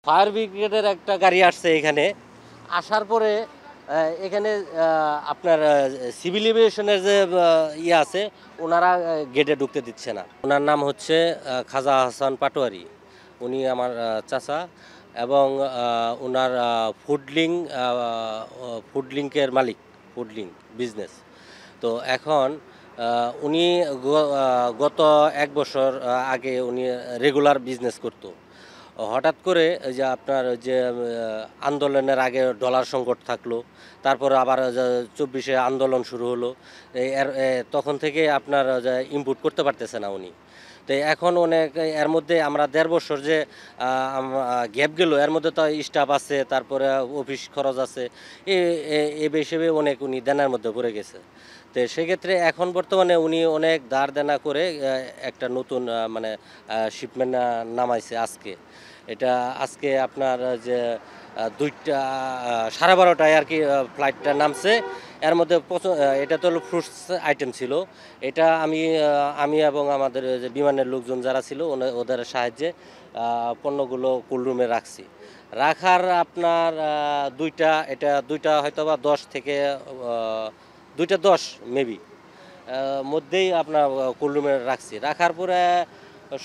Fire ব্রিগেডের একটা গাড়ি আসছে এখানে, আসার পরে এখানে আপনার সিভিল এভিয়েশনের যে ইয়ে আছে, ওনারা গেটে ঢুকতে দিচ্ছে না। ওনার নাম হচ্ছে খাজা হাসান পাটোয়ারি, উনি আমার চাচা এবং ওনার ফুডলিংকের মালিক, ফুডলিং বিজনেস। তো এখন উনি গত 1 বছর আগে উনি রেগুলার বিজনেস করতো। হঠাৎ করে এই যে আপনার যে আন্দোলনের আগে ডলার সংকট থাকলো, তারপরে আবার 24-এ আন্দোলন শুরু হলো, তখন থেকে আপনার ইম্পোর্ট করতে পারতেছে না উনি। তো এখন অনেক এর মধ্যে আমরা 1.5 বছর যে গ্যাপ গেল, এর মধ্যে তো স্টাফ আছে, তারপরে অফিস খরচ আছে, এ হিসেবে অনেক উনি দেনার মধ্যে পড়ে গেছে। তো সেক্ষেত্রে এখন বর্তমানে উনি অনেক ধার দেনা করে একটা নতুন মানে শিপমেন্ট নামাইছে আজকে। এটা আজকে আপনার যে 12:30টায় আর কি ফ্লাইটটা নামছে। এর মধ্যে এটা তো হলো ফ্রুটস আইটেম ছিল। এটা আমি এবং আমাদের যে বিমানের লোকজন যারা ছিল ওদের সাহায্যে পণ্যগুলো কোল্ড রুমে রাখছি। রাখার আপনার দুইটা হয়তো বা 10 থেকে 2:10 মেবি মধ্যেই আপনার কোল্ড রুমে রাখছি। রাখার পরে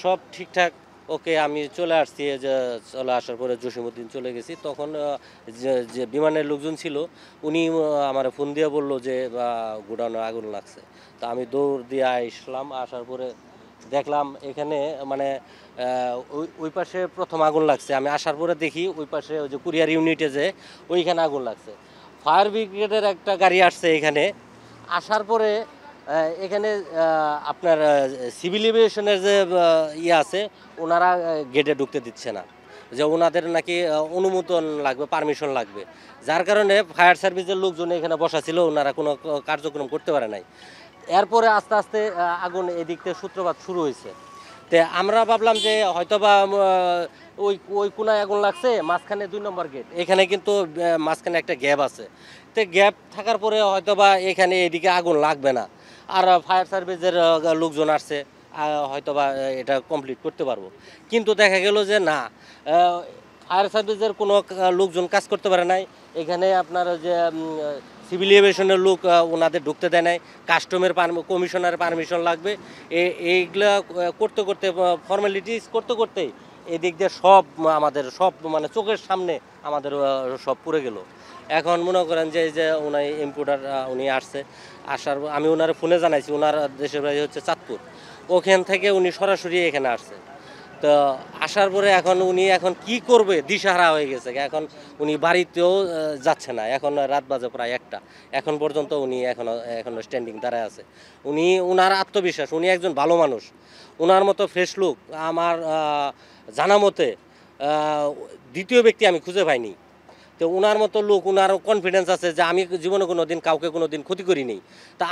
সব ঠিকঠাক ওকে, আমি চলে আসছি। যে চলে আসার পরে জসিমউদ্দিন চলে গেছি, তখন যে বিমানের লোকজন ছিল উনি আমার ফোন দিয়ে বললো যে গোডাউনে আগুন লাগছে। তা আমি দৌড় দিয়ে আসলাম। আসার পরে দেখলাম এখানে মানে ওই পাশে প্রথম আগুন লাগছে। আমি আসার পরে দেখি ওই পাশে ওই যে কুরিয়ার ইউনিটে যে ওইখানে আগুন লাগছে। ফায়ার ব্রিগেডের একটা গাড়ি আসছে এখানে, আসার পরে এখানে আপনার সিভিল এভিয়েশনের যে ইয়ে আছে, ওনারা গেটে ঢুকতে দিচ্ছে না, যে ওনাদের নাকি অনুমোদন লাগবে, পারমিশন লাগবে। যার কারণে ফায়ার সার্ভিসের লোকজন এখানে বসা ছিল, ওনারা কোনো কার্যক্রম করতে পারে নাই। এরপরে আস্তে আস্তে আগুন এদিক থেকে সূত্রপাত শুরু হয়েছে। তো আমরা ভাবলাম যে হয়তোবা ওই ওই কোনায় আগুন লাগছে, মাঝখানে 2 নম্বর গেট, এখানে কিন্তু মাঝখানে একটা গ্যাপ আছে। তো গ্যাপ থাকার পরে হয়তোবা এখানে এদিকে আগুন লাগবে না, আর ফায়ার সার্ভিসের লোকজন আসছে, হয়তোবা এটা কমপ্লিট করতে পারবো। কিন্তু দেখা গেল যে না, ফায়ার সার্ভিসের কোনো লোকজন কাজ করতে পারে নাই। এখানে আপনার যে সিভিল এভিয়েশনের লোক ওনাদের ঢুকতে দেয় নাই, কাস্টমের কমিশনারের পারমিশন লাগবে। এইগুলা করতে করতে, ফর্মালিটিস করতে করতেই এদিক দিয়ে আমাদের সব মানে চোখের সামনে আমাদের সব পুড়ে গেল। এখন মনে করেন যে উনি ইম্পোর্টার উনি আসছে, আমি ওনার ফোনে জানাইছি, ওনার দেশের বাড়ি হচ্ছে চাঁদপুর, ওখান থেকে উনি সরাসরি এখানে আসছে। তো আসার পরে উনি এখন কি করবে দিশাহারা হয়ে গেছে। এখন উনি বাড়িতেও যাচ্ছে না। এখন রাত বাজে প্রায় 1টা, এখন পর্যন্ত উনি এখনো স্ট্যান্ডিং দাঁড়ায় আছে। উনার আত্মবিশ্বাস, উনি একজন ভালো মানুষ, ওনার মতো ফ্রেশ লুক আমার জানা মতে দ্বিতীয় ব্যক্তি আমি খুঁজে পাইনি। তো ওনার মতো লোক, ওনার কনফিডেন্স আছে যে আমি জীবনে কোনো দিন কাউকে কোনো দিন ক্ষতি করিনি। তা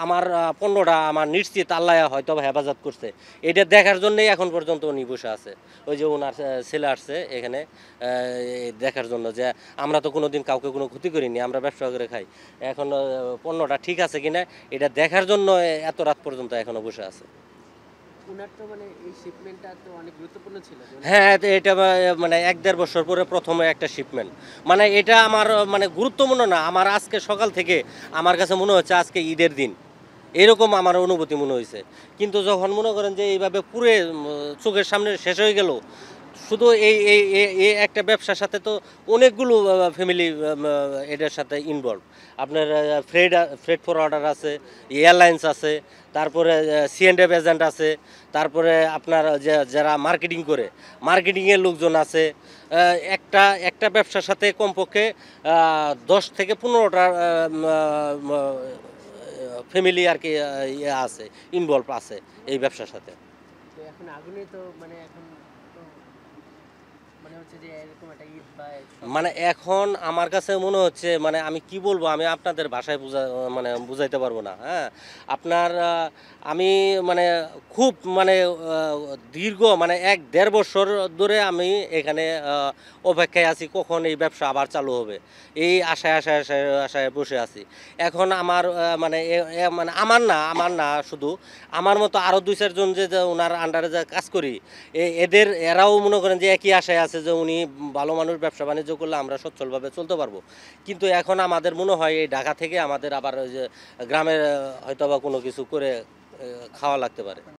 আমার পণ্যটা আমার নিশ্চিত আল্লাহ হয়তো হেফাজত করছে, এটা দেখার জন্যই এখন পর্যন্ত উনি বসে আছে। ওই যে ওনার ছেলে আসছে এখানে দেখার জন্য যে আমরা তো কোনো দিন কাউকে কোনো ক্ষতি করিনি, আমরা ব্যবসা করে খাই, এখন পণ্যটা ঠিক আছে কিনা এটা দেখার জন্য এত রাত পর্যন্ত এখনো বসে আছে। উনার তো মানে এই শিপমেন্টটা তো অনেক গুরুত্বপূর্ণ ছিল। হ্যাঁ, এটা মানে 1-1.5 বছর পরে প্রথমে একটা শিপমেন্ট, মানে এটা আমার মানে গুরুত্বপূর্ণ না। আমার আজকে সকাল থেকে আমার কাছে মনে হচ্ছে আজকে ঈদের দিন, এরকম আমার অনুভূতি মনে হয়েছে। কিন্তু যখন মনে করেন যে এইভাবে পুরে চোখের সামনে শেষ হয়ে গেল, শুধু এই এই এই একটা ব্যবসার সাথে তো অনেকগুলো ফ্যামিলি এটার সাথে ইনভলভ। আপনার ফ্রেড ফরওয়ার্ডার আছে, এয়ারলাইন্স আছে, তারপরে C&F এজেন্ট আছে, তারপরে আপনার যারা মার্কেটিং করে মার্কেটিংয়ের লোকজন আছে। একটা ব্যবসার সাথে কমপক্ষে 10 থেকে 15টা ফ্যামিলি আর কি ইয়ে আছে, ইনভলভ আছে এই ব্যবসার সাথে। তো এখন আগুনে তো মানে এখন তো মানে হচ্ছে যে এরকম একটা ঈদ বা মানে এখন আমার কাছে মনে হচ্ছে, মানে আমি কি বলবো, আমি আপনাদের ভাষায় মানে বুঝাইতে পারবো না। হ্যাঁ, আপনার আমি মানে খুব মানে দীর্ঘ মানে 1-1.5 বছর ধরে আমি এখানে অপেক্ষায় আছি কখন এই ব্যবসা আবার চালু হবে, এই আশায় আশায় আশায় আশায় বসে আছি। এখন আমার মানে মানে আমার না শুধু, আমার মতো আরও 2-4 জন যে ওনার আন্ডারে যে কাজ করি, এরাও মনে করেন যে একই আশায় আছে যে উনি ভালো মানুষ, ব্যবসা বাণিজ্য করলে আমরা সচ্ছলভাবে চলতে পারবো। কিন্তু এখন আমাদের মনে হয় এই ঢাকা থেকে আমাদের আবার ওই যে গ্রামের হয়তো বা কোনো কিছু করে খাওয়া লাগতে পারে।